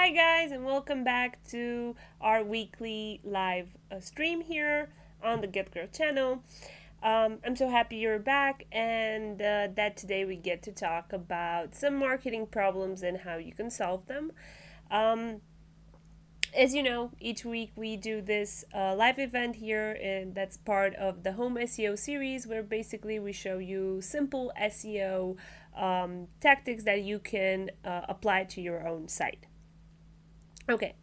Hi guys, and welcome back to our weekly live stream here on the Get Girl channel. I'm so happy you're back and that today we get to talk about some marketing problems and how you can solve them. Um, as you know, each week we do this live event here, and that's part of the Home SEO series, where basically we show you simple SEO tactics that you can apply to your own site. Okay,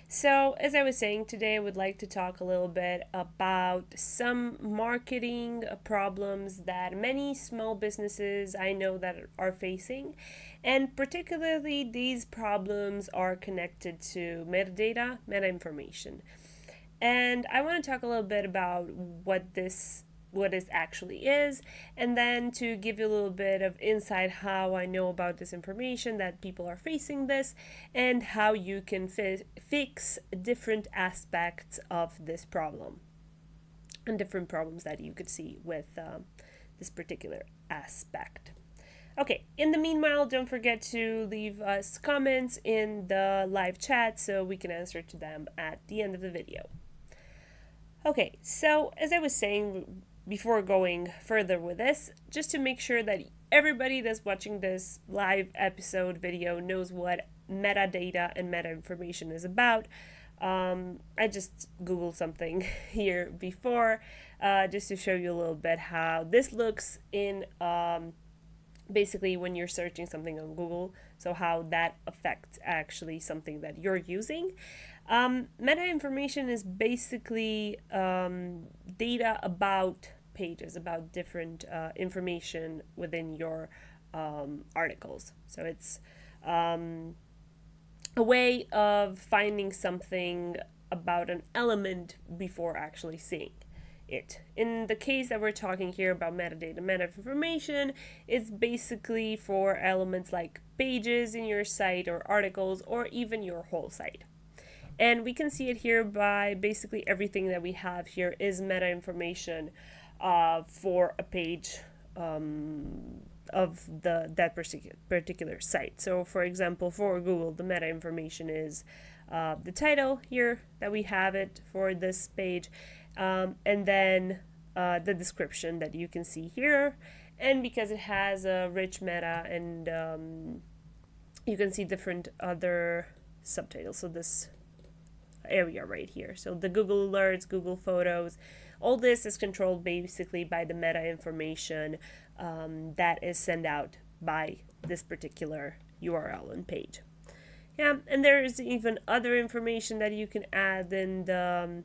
so as I was saying, today I would like to talk a little bit about some marketing problems that many small businesses I know that are facing, and particularly these problems are connected to metadata, meta information. And I want to talk a little bit about what this actually is, and then to give you a little bit of insight how I know about this information, that people are facing this, and how you can fix different aspects of this problem and different problems that you could see with this particular aspect. Okay, in the meanwhile, don't forget to leave us comments in the live chat so we can answer to them at the end of the video. Okay, so as I was saying before going further with this, just to make sure that everybody that's watching this live episode video knows what metadata and meta information is about, I just Googled something here before just to show you a little bit how this looks in basically when you're searching something on Google, so how that affects actually something that you're using. Meta information is basically data about pages, about different information within your articles. So it's a way of finding something about an element before actually seeing it. In the case that we're talking here about metadata, meta information, it's basically for elements like pages in your site or articles or even your whole site. And we can see it here by basically everything that we have here is meta information for a page of that particular site. So for example, for Google, the meta information is the title here that we have it for this page, and then the description that you can see here. And because it has a rich meta, and you can see different other subtitles. So this area right here, so the Google Alerts, Google Photos, all this is controlled basically by the meta information that is sent out by this particular URL and page. Yeah, and there is even other information that you can add in the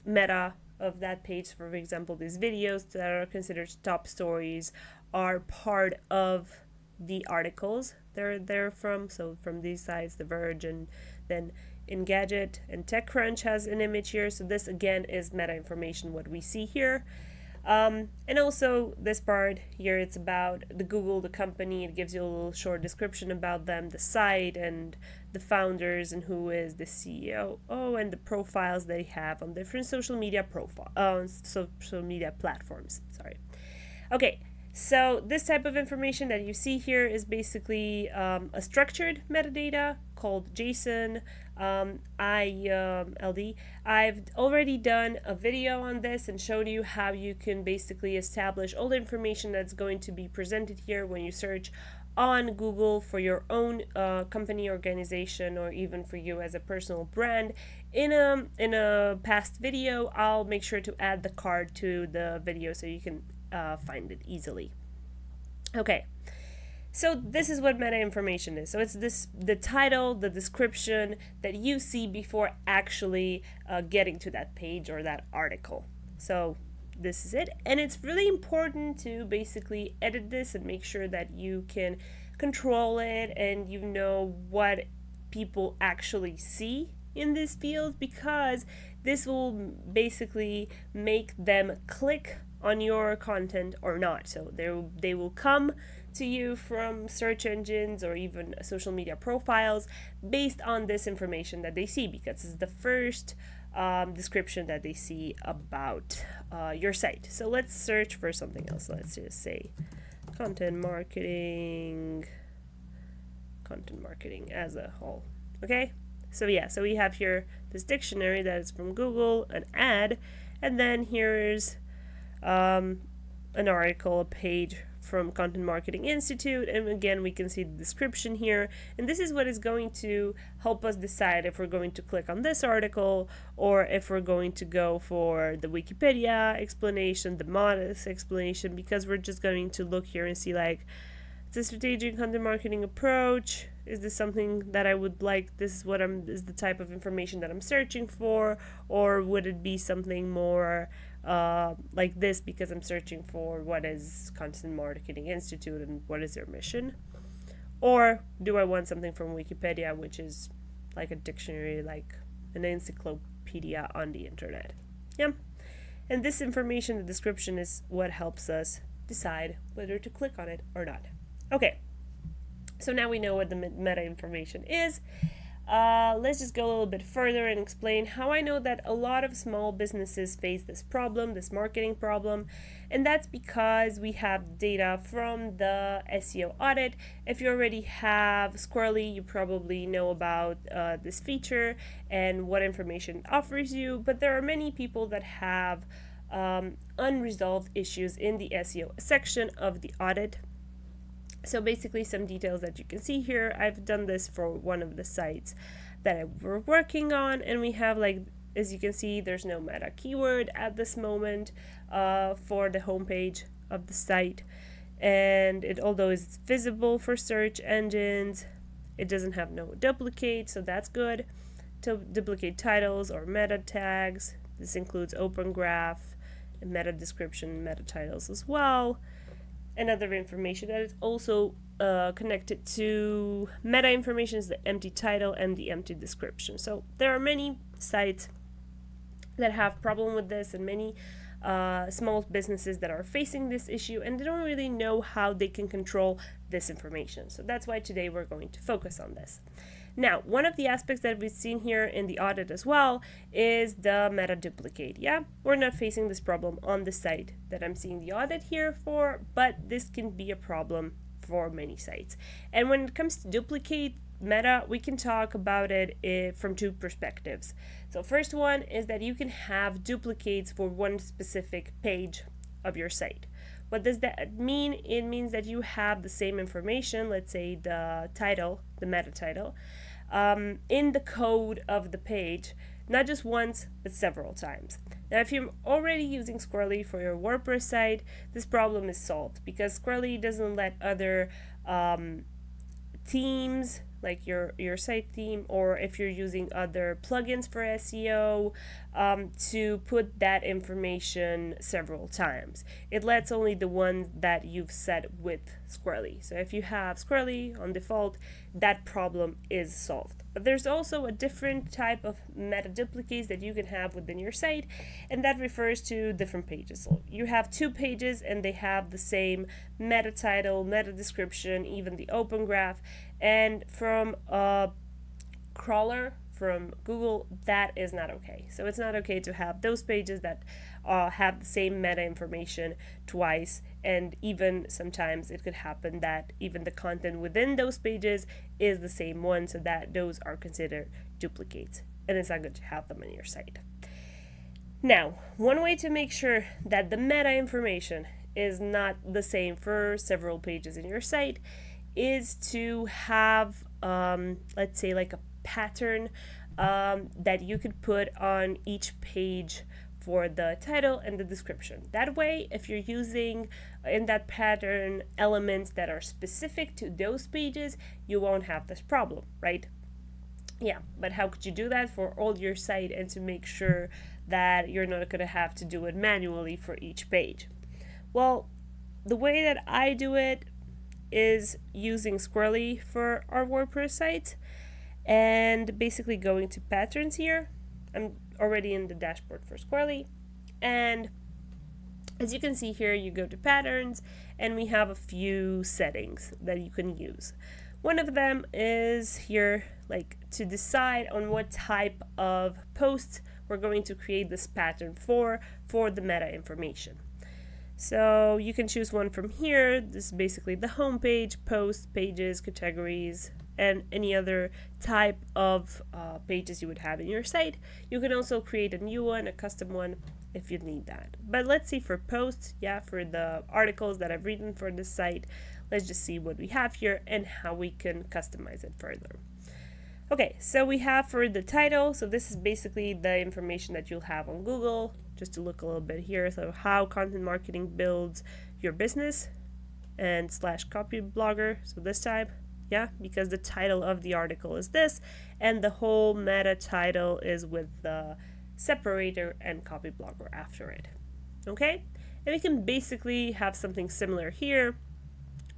meta of that page. For example, these videos that are considered top stories are part of the articles they're from. So from these sites, The Verge, and then Engadget and TechCrunch has an image here. So this again is meta information, what we see here. And also this part here, it's about the Google, the company. It gives you a little short description about them, the site, and the founders, and who is the CEO, and the profiles they have on different social media platforms. Sorry. Okay. So this type of information that you see here is basically a structured metadata called JSON, ILD. I've already done a video on this and showed you how you can basically establish all the information that's going to be presented here when you search on Google for your own company, organization, or even for you as a personal brand. In a past video, I'll make sure to add the card to the video so you can find it easily. Okay, so this is what meta information is. So it's the title, the description that you see before actually getting to that page or that article. So this is it, and it's really important to basically edit this and make sure that you can control it and you know what people actually see in this field, because this will basically make them click on your content or not. So they will come to you from search engines or even social media profiles based on this information that they see, because it's the first description that they see about your site. So let's search for something else. Let's just say content marketing as a whole. Okay, So yeah, so we have here this dictionary that is from Google, an ad, and then here's an article, a page from Content Marketing Institute, and again we can see the description here, and this is what is going to help us decide if we're going to click on this article or if we're going to go for the Wikipedia explanation, the modest explanation, because we're just going to look here and see like, it's a strategic content marketing approach. Is this something that I would like? This is what is the type of information that I'm searching for, or would it be something more like this because I'm searching for what is Content Marketing Institute and what is their mission? Or do I want something from Wikipedia, which is like a dictionary, like an encyclopedia on the internet? Yeah. And this information, the description, is what helps us decide whether to click on it or not. Okay, so now we know what the meta information is. Let's just go a little bit further and explain how I know that a lot of small businesses face this problem, this marketing problem, and that's because we have data from the SEO audit. If you already have Squirrly, you probably know about this feature and what information it offers you, but there are many people that have unresolved issues in the SEO section of the audit. So basically some details that you can see here. I've done this for one of the sites that we're working on, and we have, like, as you can see, there's no meta keyword at this moment for the homepage of the site, and although it's visible for search engines, it doesn't have no duplicate, so that's good. To duplicate titles or meta tags, this includes open graph, and meta description, meta titles as well. And other information that is also connected to meta information is the empty title and the empty description. So there are many sites that have problem with this, and many small businesses that are facing this issue, and they don't really know how they can control this information. So that's why today we're going to focus on this. Now, one of the aspects that we've seen here in the audit as well is the meta duplicate. Yeah, we're not facing this problem on the site that I'm seeing the audit here for, but this can be a problem for many sites. And when it comes to duplicate meta, we can talk about it from two perspectives. So first one is that you can have duplicates for one specific page of your site. What does that mean? It means that you have the same information, let's say the title, the meta title, in the code of the page, not just once, but several times. Now, if you're already using Squirrly for your WordPress site, this problem is solved because Squirrly doesn't let other themes, like your site theme, or if you're using other plugins for SEO, to put that information several times. It lets only the ones that you've set with Squirrly. So if you have Squirrly on default, that problem is solved. But there's also a different type of meta duplicates that you can have within your site, and that refers to different pages. So you have two pages and they have the same meta title, meta description, even the open graph, and from a crawler from Google, that is not okay. So it's not okay to have those pages that have the same meta information twice, and even sometimes it could happen that even the content within those pages is the same one, so that those are considered duplicates, and it's not good to have them on your site. Now, one way to make sure that the meta information is not the same for several pages in your site is to have, let's say, like a pattern that you could put on each page for the title and the description. That way, if you're using in that pattern elements that are specific to those pages, you won't have this problem, right? Yeah, but how could you do that for all your site and to make sure that you're not going to have to do it manually for each page? Well, the way that I do it is using Squirrly for our WordPress site, and basically going to patterns here. I'm already in the dashboard for Squirrly, and as you can see here, you go to patterns and we have a few settings that you can use. One of them is here, like to decide on what type of posts we're going to create this pattern for the meta information. So you can choose one from here. This is basically the home page, posts, pages, categories, and any other type of pages you would have in your site. You can also create a new one, a custom one, if you need that. But let's see for posts, for the articles that I've written for this site, let's just see what we have here and how we can customize it further. Okay, so we have for the title, so this is basically the information that you'll have on Google, just to look a little bit here. So how content marketing builds your business and / copy blogger. So this type, because the title of the article is this, and the whole meta title is with the separator and copy blogger after it. Okay, and we can basically have something similar here.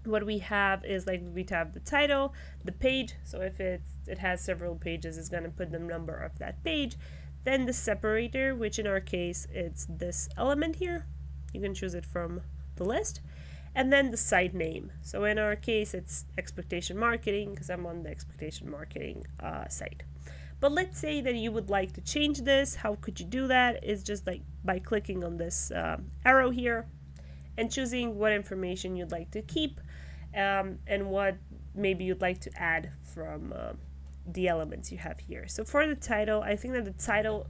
What we have is like we have the title, the page, so if it has several pages, it's going to put the number of that page. Then the separator, which in our case it's this element here, you can choose it from the list. And then the site name, so in our case it's expectation marketing, because I'm on the expectation marketing site. But let's say that you would like to change this. How could you do that? Is just like by clicking on this arrow here and choosing what information you'd like to keep, and what maybe you'd like to add from the elements you have here. So for the title, I think that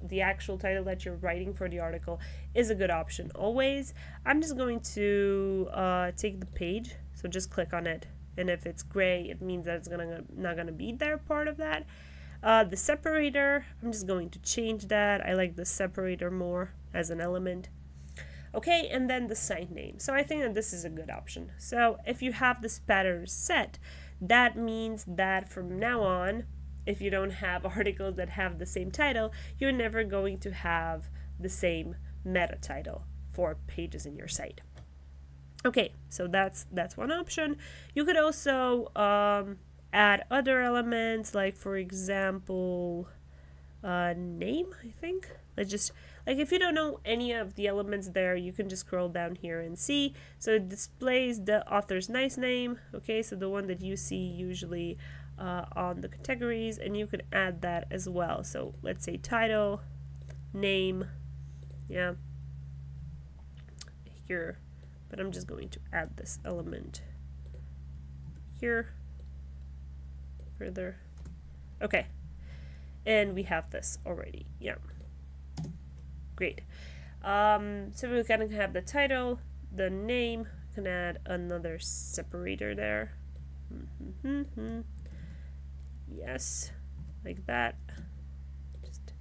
the actual title that you're writing for the article is a good option always. I'm just going to take the page, so just click on it, and if it's gray, it means that it's not gonna be there part of that. The separator, I'm just going to change that. I like the separator more as an element. Okay, and then the site name. So I think that this is a good option. So if you have this pattern set, that means that from now on, if you don't have articles that have the same title, you're never going to have the same meta title for pages in your site. Okay, so that's one option. You could also add other elements, like for example, name, I think. Let's just, like if you don't know any of the elements there, you can just scroll down here and see. So it displays the author's nice name, okay, so the one that you see usually on the categories, and you can add that as well. So let's say title, name, here, but I'm just going to add this element here further. Okay, and we have this already, great. So we're gonna have the title, the name, can add another separator there. Yes, like that, just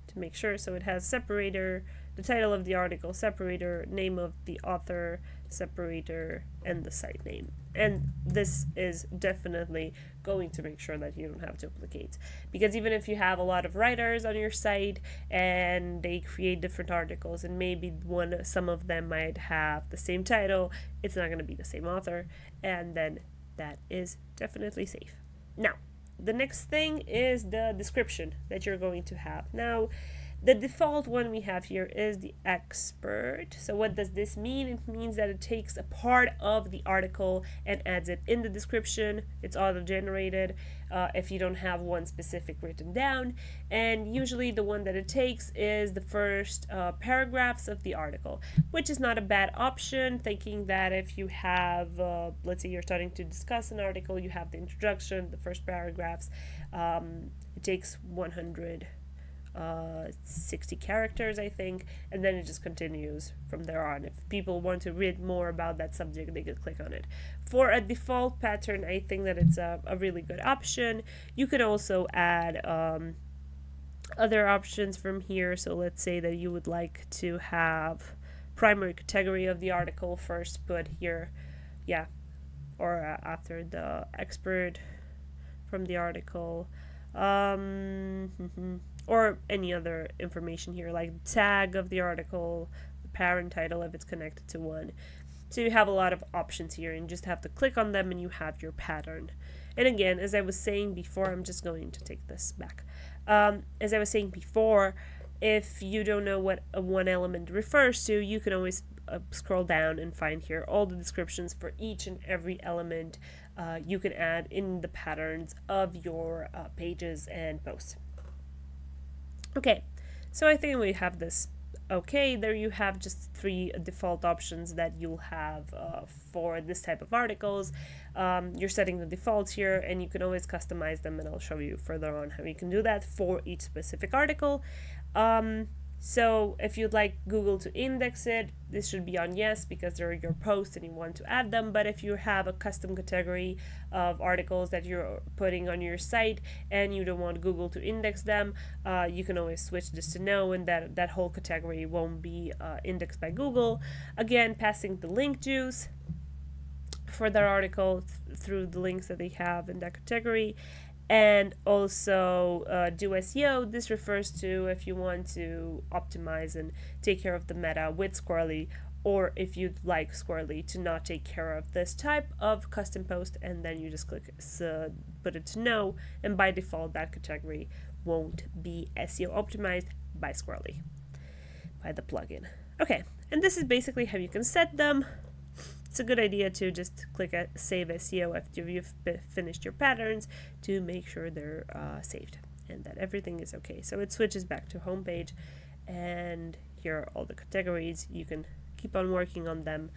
to make sure. So it has separator, the title of the article, separator, name of the author, separator, and the site name. And this is definitely going to make sure that you don't have duplicates, because even if you have a lot of writers on your site and they create different articles, and maybe some of them might have the same title, it's not going to be the same author, and then that is definitely safe. Now, the next thing is the description that you're going to have. Now, the default one we have here is the expert. So what does this mean? It means that it takes a part of the article and adds it in the description. It's auto-generated if you don't have one specific written down. And usually the one that it takes is the first paragraphs of the article, which is not a bad option, thinking that if you have, let's say you're starting to discuss an article, you have the introduction, the first paragraphs, it takes 160 characters, I think, and then it just continues from there on. If people want to read more about that subject, they could click on it. For a default pattern, I think that it's a really good option. You can also add other options from here. So let's say that you would like to have primary category of the article first put here, or after the expert from the article, or any other information here, like the tag of the article, the parent title if it's connected to one. So you have a lot of options here, and you just have to click on them and you have your pattern. And again, as I was saying before, I'm just going to take this back. As I was saying before, if you don't know what one element refers to, you can always scroll down and find here all the descriptions for each and every element you can add in the patterns of your pages and posts. Okay, so I think we have this okay, there you have just 3 default options that you'll have for this type of articles. You're setting the defaults here, and you can always customize them, and I'll show you further on how you can do that for each specific article. So if you'd like Google to index it, this should be on yes because they're your posts and you want to add them. But if you have a custom category of articles that you're putting on your site and you don't want Google to index them, you can always switch this to no, and that whole category won't be indexed by Google. Again, passing the link juice for that article through the links that they have in that category. And also do SEO. This refers to if you want to optimize and take care of the meta with Squirrly, or if you'd like Squirrly to not take care of this type of custom post, and then you just click put it to no, and by default that category won't be SEO optimized by Squirrly, by the plugin. Okay, and this is basically how you can set them. It's a good idea to just click Save SEO after you've finished your patterns to make sure they're saved and that everything is okay. So it switches back to homepage, and here are all the categories. You can keep on working on them.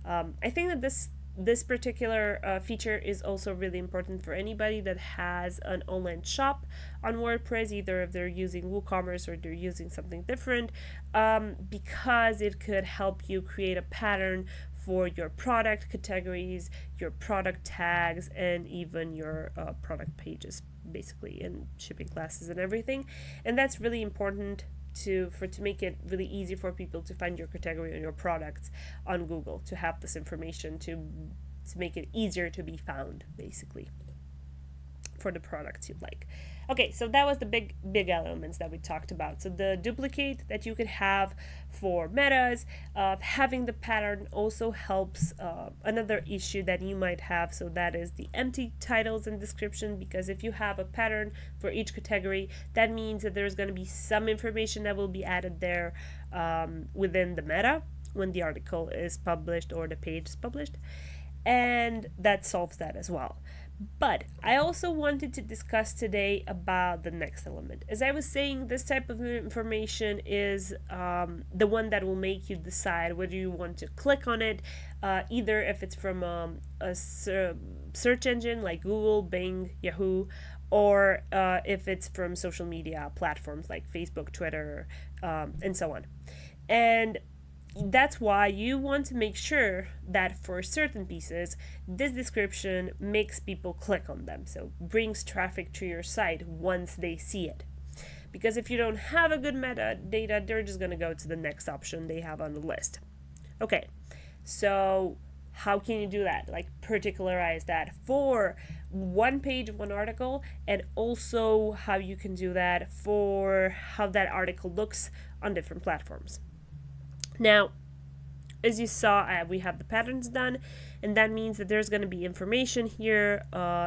I think that this particular feature is also really important for anybody that has an online shop on WordPress, either if they're using WooCommerce or they're using something different, because it could help you create a pattern for your product categories, your product tags, and even your product pages, basically, and shipping classes and everything. And that's really important to make it really easy for people to find your category and your products on Google, to have this information to make it easier to be found, basically, for the products you'd like. Okay, so that was the big elements that we talked about. So the duplicate that you could have for metas, having the pattern also helps another issue that you might have, so that is the empty titles and description, because if you have a pattern for each category, that means that there's going to be some information that will be added there within the meta when the article is published or the page is published, and that solves that as well. But I also wanted to discuss today about the next element. As I was saying, this type of information is the one that will make you decide whether you want to click on it, either if it's from a search engine like Google, Bing, Yahoo, or if it's from social media platforms like Facebook, Twitter, and so on. And that's why you want to make sure that for certain pieces, this description makes people click on them, so brings traffic to your site once they see it. Because if you don't have a good metadata, they're just going to go to the next option they have on the list. Okay, so how can you do that? Like, particularize that for one page, one article, and also how you can do that for how that article looks on different platforms. Now, as you saw, we have the patterns done, and that means that there's going to be information here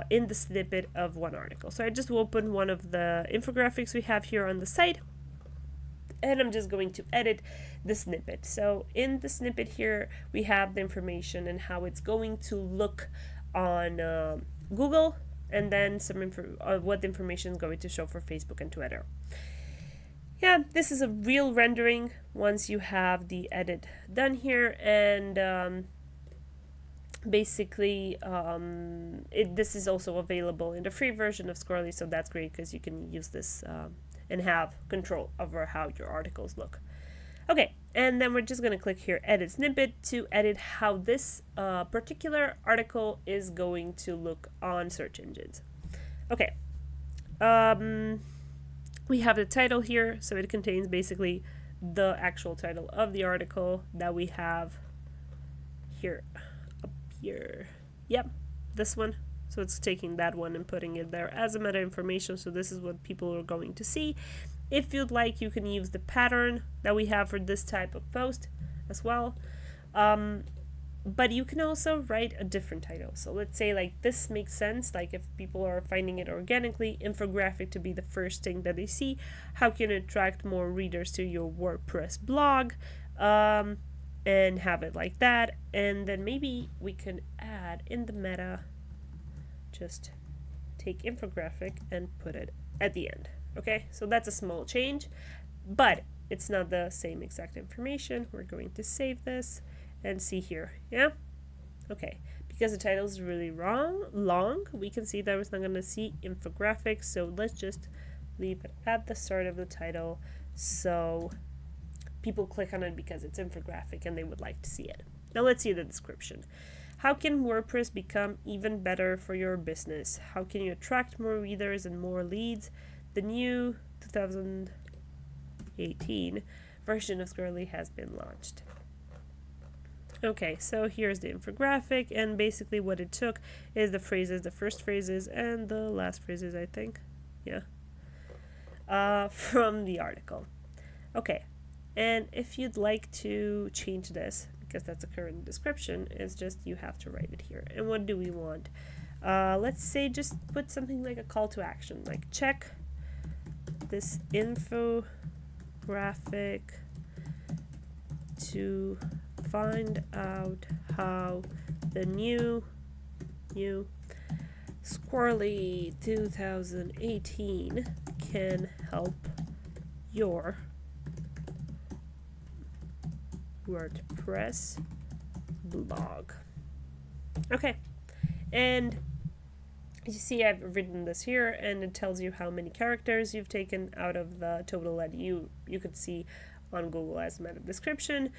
in the snippet of one article. So I just opened one of the infographics we have here on the site, and I'm just going to edit the snippet. So in the snippet here, we have the information and how it's going to look on Google, and then some what the information is going to show for Facebook and Twitter. Yeah, this is a real rendering once you have the edit done here, and basically this is also available in the free version of Squirrly, so that's great because you can use this and have control over how your articles look. Okay, and then we're just going to click here, edit snippet, to edit how this particular article is going to look on search engines. Okay. We have the title here, so it contains basically the actual title of the article that we have here, up here. Yep, this one. So it's taking that one and putting it there as a meta information, so this is what people are going to see. If you'd like, you can use the pattern that we have for this type of post as well. But you can also write a different title. So let's say like this makes sense, like if people are finding it organically, infographic to be the first thing that they see. How can you attract more readers to your WordPress blog? And have it like that. And then maybe we can add in the meta, just take infographic and put it at the end. Okay, so that's a small change. But it's not the same exact information. We're going to save this and see here. Yeah? Okay. Because the title is really long, we can see that we're not going to see infographics. So let's just leave it at the start of the title so people click on it because it's infographic and they would like to see it. Now let's see the description. How can WordPress become even better for your business? How can you attract more readers and more leads? The new 2018 version of Squirrly has been launched. Okay, so here's the infographic, and basically what it took is the phrases, the first phrases and the last phrases, I think. Yeah. From the article. Okay, and if you'd like to change this, because that's the current description, it's just you have to write it here. And what do we want? Let's say just put something like a call to action, like check this infographic to find out how the new Squirrly 2018 can help your WordPress blog. Okay, and you see I've written this here, and it tells you how many characters you've taken out of the total that you could see on Google as meta description.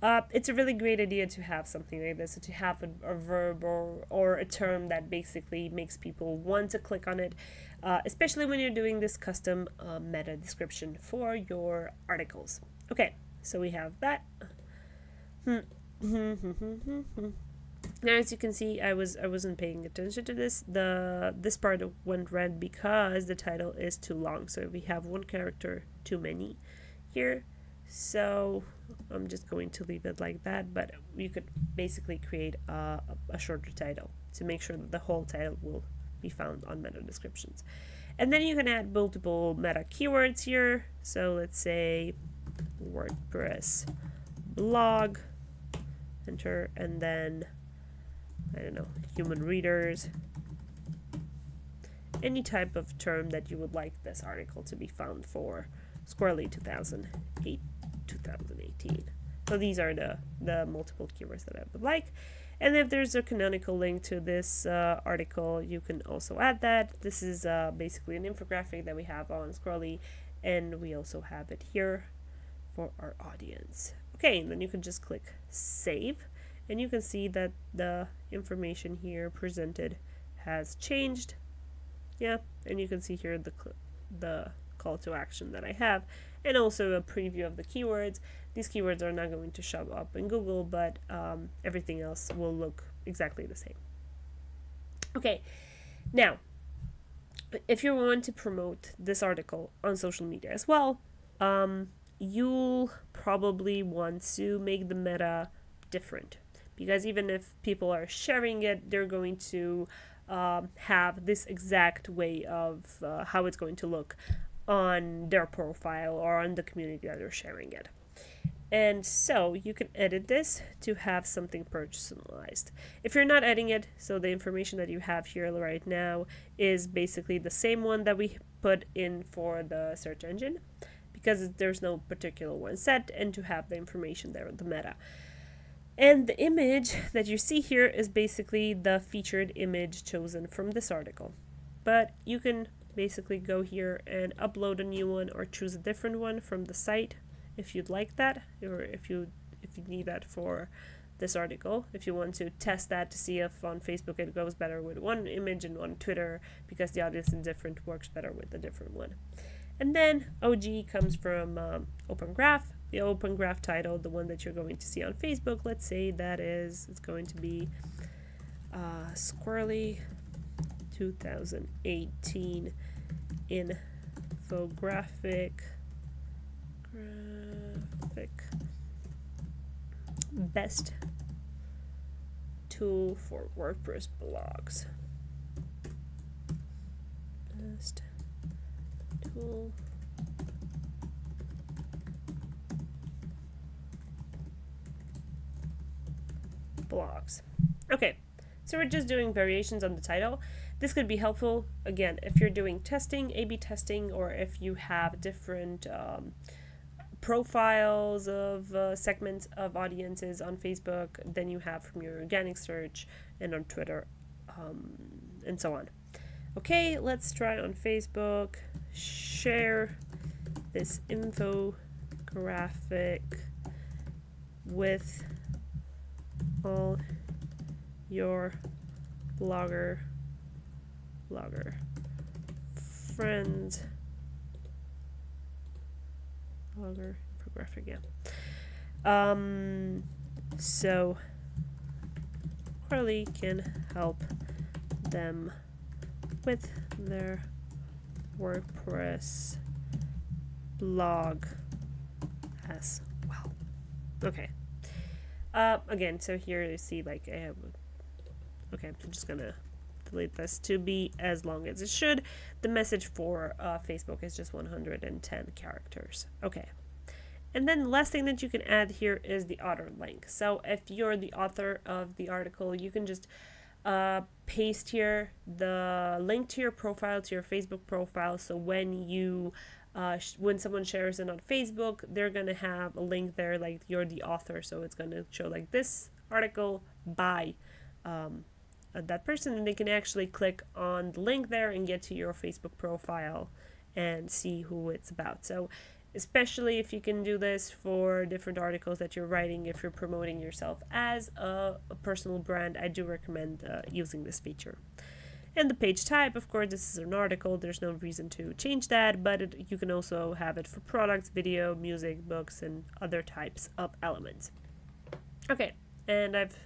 It's a really great idea to have something like this, so to have a verb or a term that basically makes people want to click on it, especially when you're doing this custom meta description for your articles. Okay, so we have that. Now, as you can see, I wasn't paying attention to this. This part went red because the title is too long. So we have one character too many here. So I'm just going to leave it like that. But you could basically create a shorter title to make sure that the whole title will be found on meta descriptions. And then you can add multiple meta keywords here. So let's say WordPress blog, enter, and then I don't know, human readers, any type of term that you would like this article to be found for Squirrly 2018. So these are the multiple keywords that I would like. And if there's a canonical link to this article, you can also add that. This is basically an infographic that we have on Squirrly, and we also have it here for our audience. Okay, and then you can just click save, and you can see that the information here presented has changed. Yeah, and you can see here the call to action that I have, and also a preview of the keywords. These keywords are not going to show up in Google, but everything else will look exactly the same. Okay, now, if you want to promote this article on social media as well, you'll probably want to make the meta different, because even if people are sharing it, they're going to have this exact way of how it's going to look on their profile or on the community that they're sharing it. And so you can edit this to have something personalized. If you're not editing it, so the information that you have here right now is basically the same one that we put in for the search engine, because there's no particular one set, and to have the information there, the meta. And the image that you see here is basically the featured image chosen from this article. But you can basically go here and upload a new one or choose a different one from the site if you'd like that, or if you need that for this article. If you want to test that to see if on Facebook it goes better with one image and on Twitter, because the audience is different, works better with a different one. And then OG comes from Open Graph. The Open Graph title, the one that you're going to see on Facebook, let's say that it's going to be Squirrly 2018 infographic best tool for WordPress blogs. Best tool blogs. Okay, so we're just doing variations on the title. This could be helpful, again, if you're doing testing, A/B testing, or if you have different profiles of segments of audiences on Facebook than you have from your organic search and on Twitter, and so on. Okay, let's try on Facebook. Share this infographic with all your blogger friends. Blogger infographic, yeah. So Squirrly can help them with their WordPress blog as well. Okay. Again, so here you see, like, I have, okay, I'm just gonna delete this to be as long as it should. The message for Facebook is just 110 characters. Okay. And then the last thing that you can add here is the author link. So if you're the author of the article, you can just paste here the link to your profile, to your Facebook profile. So when you when someone shares it on Facebook, they're gonna have a link there, like you're the author, so it's gonna show like this article by that person, and they can actually click on the link there and get to your Facebook profile and see who it's about. So especially if you can do this for different articles that you're writing, if you're promoting yourself as a personal brand, I do recommend using this feature. And the page type, of course, this is an article, there's no reason to change that, but you can also have it for products, video, music, books, and other types of elements. Okay, and I've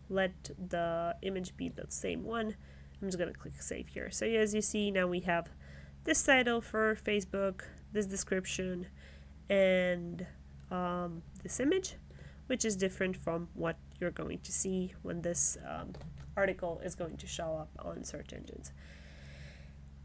let the image be the same one. I'm just going to click save here. So as you see, now we have this title for Facebook, this description, and this image, which is different from what you're going to see when this article is going to show up on search engines.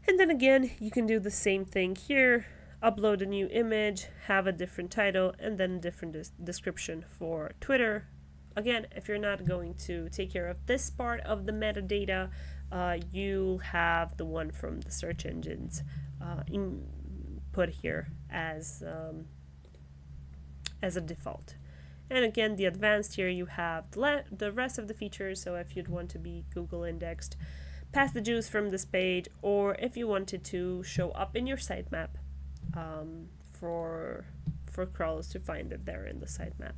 And then again, you can do the same thing here, upload a new image, have a different title, and then a different description for Twitter. Again, if you're not going to take care of this part of the metadata, you'll have the one from the search engines put here as a default. And again, the advanced here, you have the rest of the features. So if you'd want to be Google indexed, pass the juice from this page, or if you wanted to show up in your sitemap for crawlers to find it there in the sitemap.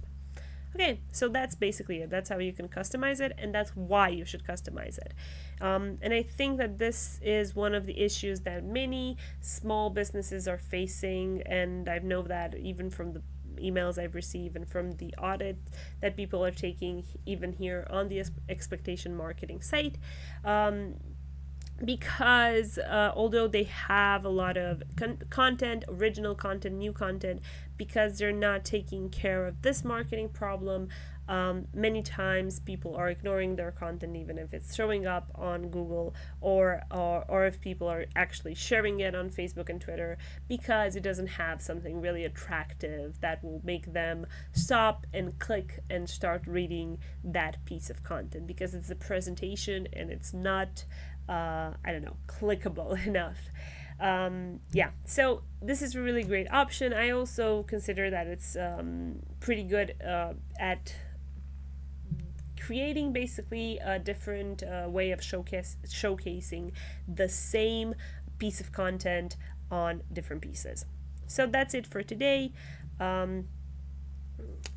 Okay, so that's basically it. That's how you can customize it, and that's why you should customize it. And I think that this is one of the issues that many small businesses are facing, and I know that even from the emails I've received and from the audit that people are taking even here on the expectation marketing site, because although they have a lot of content, original content, new content, because they're not taking care of this marketing problem, many times people are ignoring their content, even if it's showing up on Google, or if people are actually sharing it on Facebook and Twitter, because it doesn't have something really attractive that will make them stop and click and start reading that piece of content, because it's a presentation and it's not I don't know, clickable enough. Yeah, so this is a really great option. I also consider that it's pretty good at creating basically a different way of showcasing the same piece of content on different pieces. So that's it for today.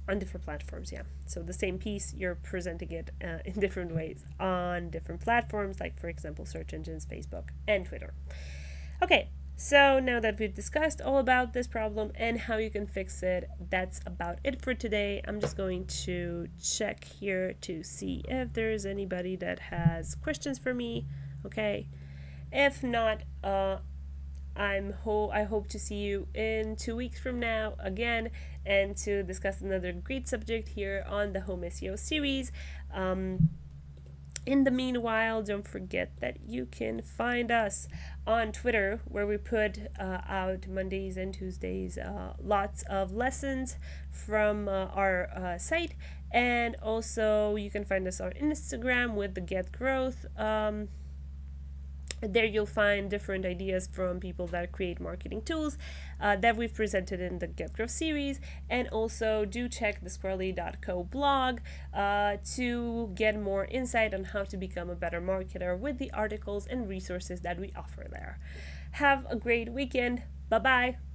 On different platforms, yeah. So the same piece, you're presenting it in different ways on different platforms, like for example search engines, Facebook and Twitter. Okay, so now that we've discussed all about this problem and how you can fix it, that's about it for today. I'm just going to check here to see if there's anybody that has questions for me. Okay, if not, I hope to see you in 2 weeks from now again, and to discuss another great subject here on the Home SEO series. In the meanwhile, don't forget that you can find us on Twitter, where we put out Mondays and Tuesdays lots of lessons from our site, and also you can find us on Instagram with the Get Growth There you'll find different ideas from people that create marketing tools that we've presented in the Get Growth series. And also do check the Squirrly.co blog to get more insight on how to become a better marketer with the articles and resources that we offer there. Have a great weekend. Bye bye.